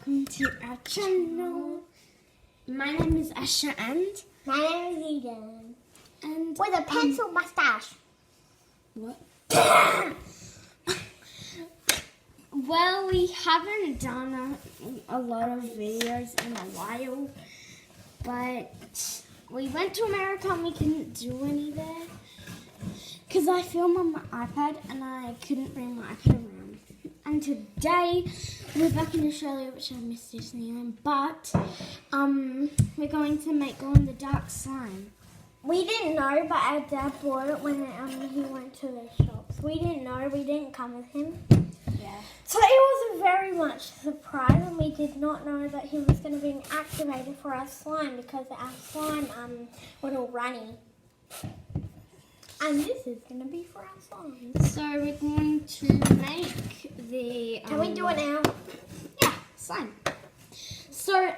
welcome to our channel. My name is Asha and my name is Eden. And with a pencil mustache. What? Well, we haven't done a lot of videos in a while, but we went to America and we couldn't do any there because I filmed on my iPad and I couldn't bring my iPad around. And today we're back in Australia, which I missed Disneyland, but we're going to make glow-in-the-dark slime. We didn't know, but our dad bought it when he went to the shops. We didn't know. We didn't come with him. Yeah. So it was a very much surprise, and we did not know that he was going to be activated for our slime because our slime was all runny. And this is going to be for our slime. So we're going to make the... Can we do it now? Yeah, slime. So,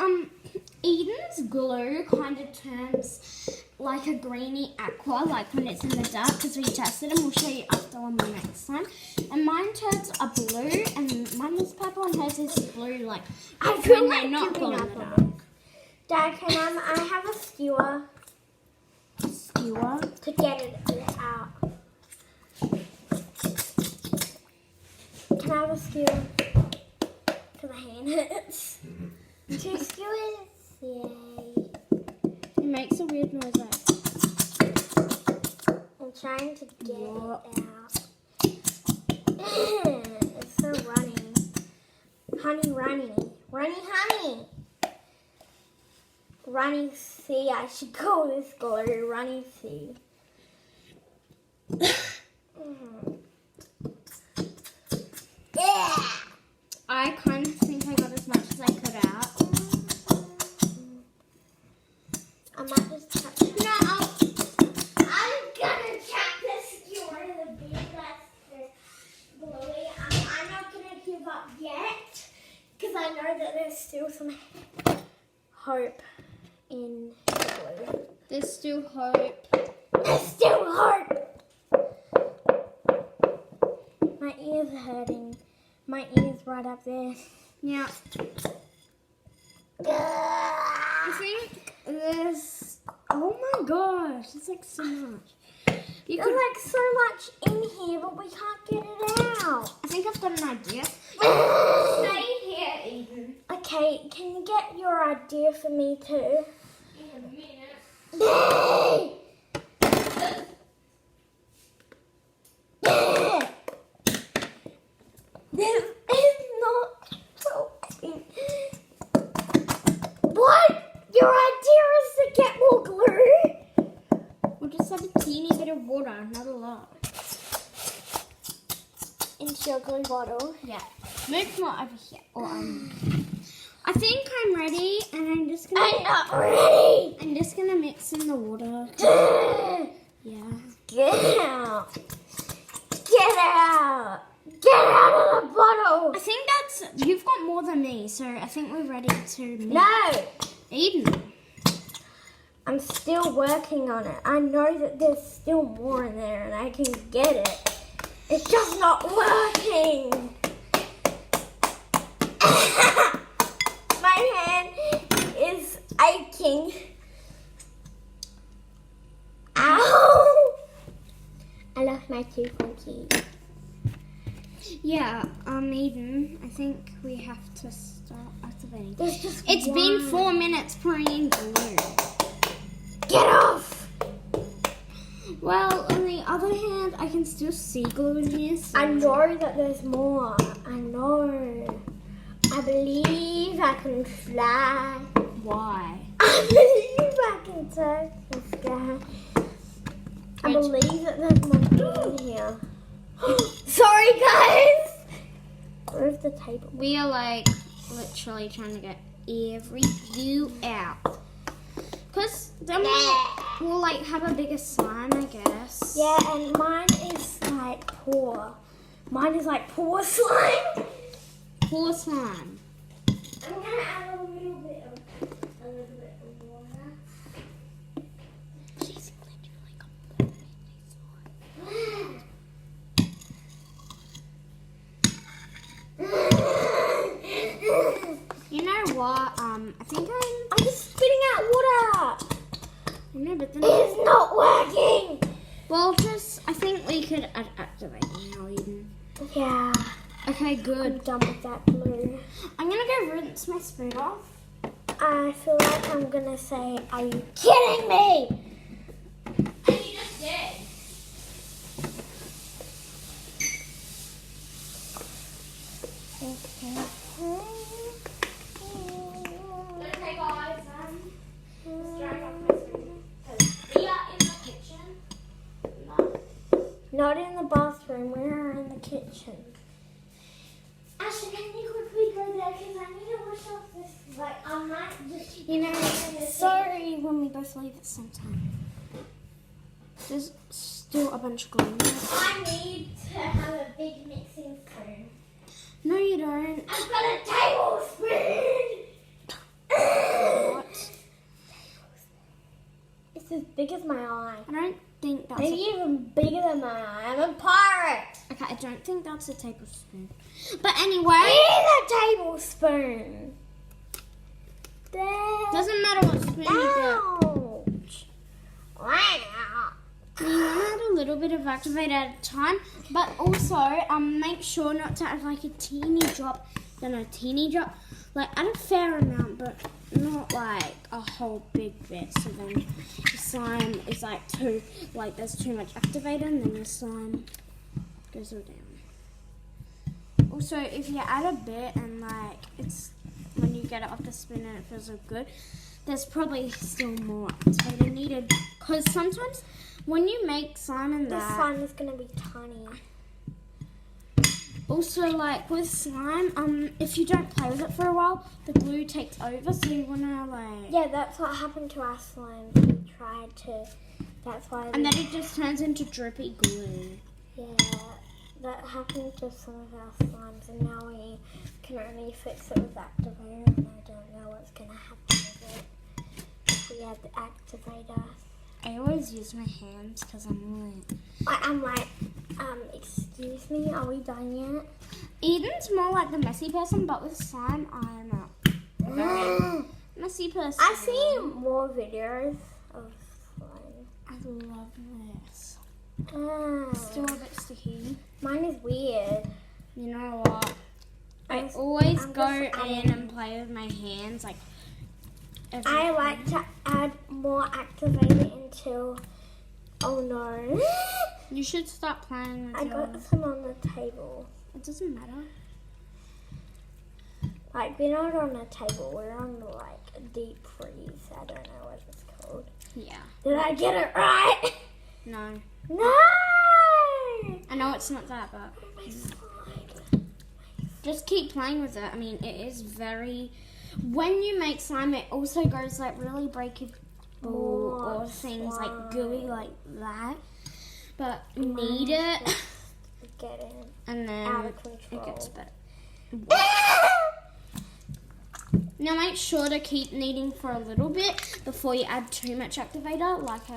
Eden's glue kind of turns like a greeny aqua, like when it's in the dark, because we tested and we'll show you after when we make slime. And mine turns a blue, and mine is purple, and hers is blue, like I feel when like they're not giving glowing up in the on dark. Dad, can I have a skewer Skewer. to get it out? Can I have a skewer? Because my hand hurts. 2 skewers. Yay. It makes a weird noise like... I'm trying to get What? it out. It's so runny. Honey, runny. Runny, honey. Runny sea. I should call this glue Runny sea. Yeah. I kind of think I got as much as I could out. I might just touch it. No, I'm gonna check this skewer in the big that's gluey. I'm not gonna give up yet because I know that there's still some hope in the glue. there's still hope. There's still hope. My ears are hurting. My ears right up there. Yeah. I think there's... Oh my gosh, it's like so much. You There's could... like so much in here, but we can't get it out. I think I've got an idea. Stay here, Eden. Okay, can you get your idea for me too? In a minute. This is not helping. What? Your idea is to get more glue? We'll just have a teeny bit of water, not a lot. Into your glue bottle. Yeah. Move more over here. Or I think I'm ready, and I'm just gonna... I'm not ready. I'm just gonna mix in the water. Yeah. Get out. Get out. Get out of the bottle. I think that's... You've got more than me, so I think we're ready to mix. No. Eden. I'm still working on it. I know that there's still more in there and I can get it. It's just not working. My hand is aching. Ow! I lost my two front teeth. Yeah, Eden, I think we have to start activating. There's just It's one. been 4 minutes pouring in glue. Get off! Well, on the other hand, I can still see glue in here. So... I know that there's more. I know. I believe I can fly. Why? I believe I can touch the sky. I believe that there's more in here. Sorry, guys. Where's the table? We are like literally trying to get every glue out. Because then we'll like have a bigger slime, I guess. Yeah, and mine is like poor. Mine is like poor slime. Poor slime. I'm gonna add a little bit of water. She's literally got more slime. You I think I'm just spitting out water. I know, but then It's not working. well, I think we could activate it now, Eden. Yeah. Okay, I'm good. done with that glue. I'm gonna go rinse my spoon off. I feel like I'm gonna say, are you kidding me? And you just did. Okay, guys, let's drag off my spoon. 'Cause we are in the kitchen. No. Not in the bathroom, we're in the kitchen. Ashley, can you quickly go there? Because I need to wash off this. Like, I might just. You know, sorry when we both leave at the same time. There's still a bunch of glue in there. I need to have a big mixing spoon. No, you don't. I've got a tablespoon! What? It's as big as my eye. I don't think that's Maybe even bigger than my eye. I'm a pirate! okay, I don't think that's a tablespoon. But anyway, It is a tablespoon! There. doesn't matter what spoon you get. Ouch! Wow! You want to add a little bit of activate at a time, but also make sure not to add like a teeny drop, like add a fair amount, but not like a whole big bit. So then the slime is like there's too much activator, and then the slime goes all down. Also, if you add a bit and like it's when you get it off the spoon and it feels so good, there's probably still more activator needed, because sometimes when you make slime and This that, slime is going to be tiny. also like with slime, if you don't play with it for a while, the glue takes over, so you want to like... Yeah, that's what happened to our slime. We tried to... That's why... And then it just turns into drippy glue. Yeah, that happened to some of our slimes, and now we can only fix it with activator, and I don't know what's going to happen with it. If we add the activator. I always use my hands because I'm like... Excuse me, are we done yet? Eden's more like the messy person, but with slime, I'm a very messy person. I've seen more videos of slime. I love this. Ah, Still a bit sticky. mine is weird. You know what? I I'm always just go adding- in and play with my hands, like... every I like to add more activator until... Oh no. You should stop playing with I your... got some on the table. It doesn't matter. Like, we're not on a table, we're on like a deep freeze. I don't know what it's called. Yeah. Did I get it right? No. No! I know it's not that, but... My slide. Just keep playing with it. I mean, it is very... When you make slime, it also goes like really breakable More or things like slime. gooey like that. But knead it, Get in. and then Out of it control. gets better. Now make sure to keep kneading for a little bit before you add too much activator. Like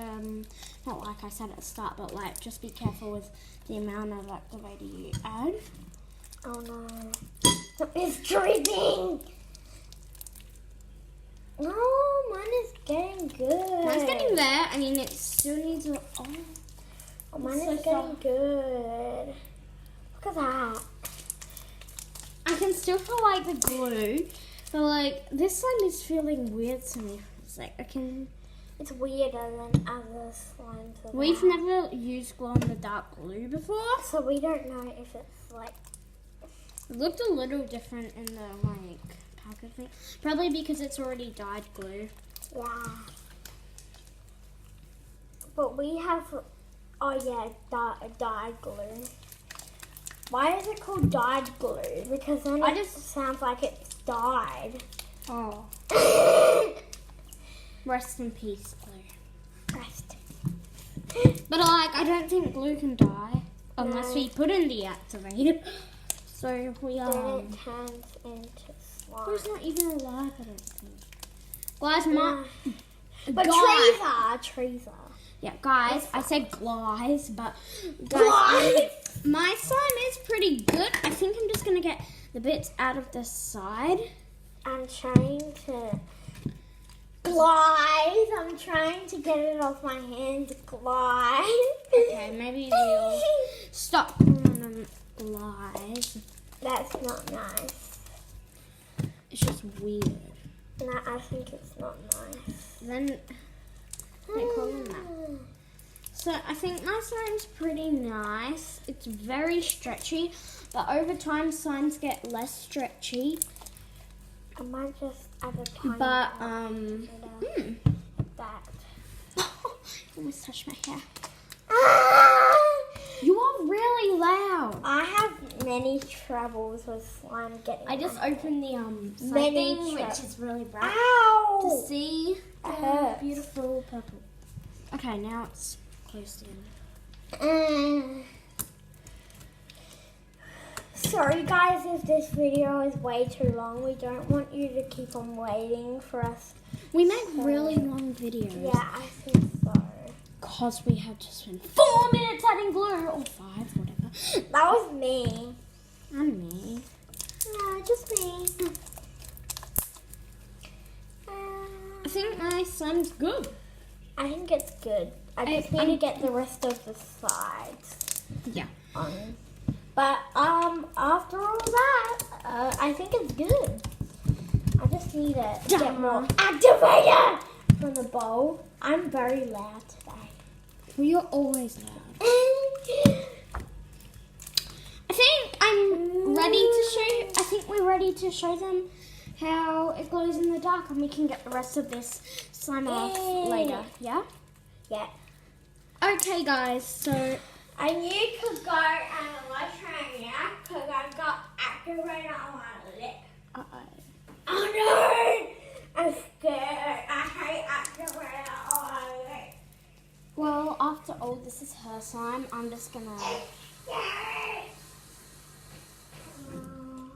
not like I said at the start, but like just be careful with the amount of activator you add. Oh no. It's dripping! No, mine is getting good. Mine's getting there. I mean, it still needs a... Oh, mine so is getting soft. good. Look at that. I can still feel like the glue, but like this slime is feeling weird to me. It's like I can... It's weirder than other slimes. Of We've that. never used glow-in-the-dark glue before. So we don't know if it's like... It looked a little different in the like packaging. Probably because it's already dyed glue. Yeah. But we have... Oh yeah, dyed glue. Why is it called dyed glue? Because then I it just- sounds like it's dyed. Oh. Rest in peace, glue. Rest. But like, I don't think glue can die unless No. we put in the activator. So we Then it turns into slime. There's not even alive, I don't think. Guys, my But guys, trees are. yeah, guys, I said guys, but Guys! my slime is pretty good. I think I'm just gonna get the bits out of the side. I'm trying to glide. I'm trying to get it off my hand to glide. Okay, maybe we'll stop calling them glides. That's not nice. It's just weird. No, I think it's not nice. Then they call them that. So I think my slime's pretty nice. It's very stretchy, but over time slimes get less stretchy. I might just add a tiny But like that. almost touched my hair. Ah! You are really loud. I have many troubles with slime getting. I just on. opened the slime Many thing, which is really bright Ow! to see. It hurts. Beautiful purple. Okay, now it's closed in. Sorry guys if this video is way too long. We don't want you to keep on waiting for us. We make really long videos. Yeah, I think so. Because we had to spend 4 minutes adding glue, or 5, whatever. That was me. And me. No, just me. I think my slime's good. I think it's good. I just need to get the rest of the sides Yeah. on. But after all that, I think it's good. I just need to get more activator from the bowl. I'm very loud today. Well, you're always loud. I think I'm ready to show. I think we're ready to show them how it glows in the dark, and we can get the rest of this slime off later. Yeah. Yeah. Okay, guys. So And you could go and watch right now because I got activator on my lip. Oh no! I'm scared. I hate activator on my lip. well, after all, this is her slime. I'm just gonna.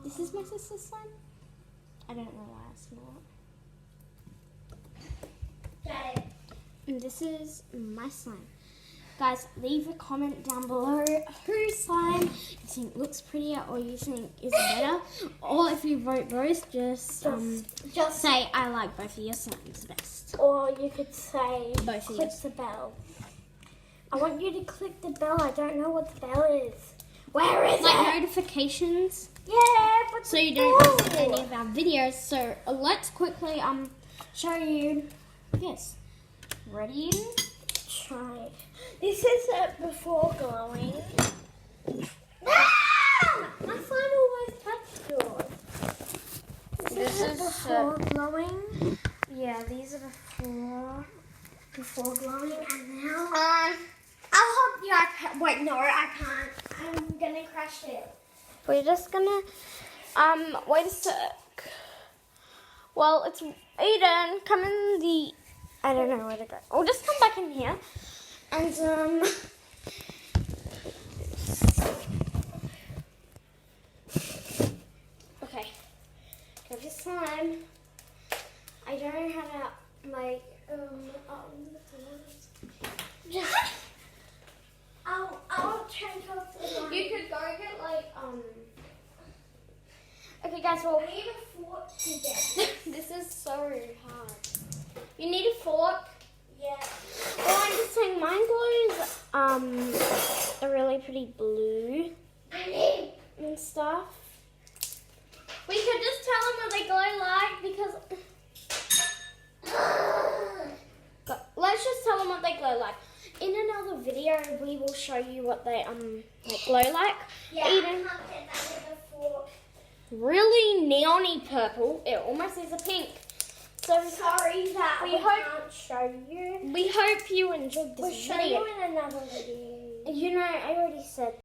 This is my sister's slime. I don't know why I smell it. And this is my slime. Guys, leave a comment down below whose slime you think looks prettier or you think is better. Or if you vote both, just say I like both of your slimes best. Or you could say Both of click yours. the bell. I want you to click the bell. I don't know what the bell is. Where is Like it? notifications, Yeah, but so you don't miss any of our videos. So let's quickly show you this. Ready? try. This is it before glowing. Ah! My slime almost touched yours. This is before glowing. Yeah, these are Before glowing, and now I'll hold the iPad. Wait, no, I can't. I'm gonna crash it. We're just gonna wait a sec. Well, it's Aiden. Come in the. I don't know where to go. We'll just come back in here, and okay. Go this slime. I don't know how to like I'll change off the light. You could go get like Okay, guys. Well, I need a fork to get. this is so hard. You need a fork. Yeah. Well, I'm just saying mine glows a really pretty blue I need. and stuff. We could just tell them what they glow like because let's just tell them what they glow like. In another video, we will show you what they like glow like. Yeah. Eden, I can't get that with a fork. really neony purple. It almost is a pink. So Sorry that We we hope- can't show you. we hope you enjoyed We'll this show video. you in another video. You know, I already said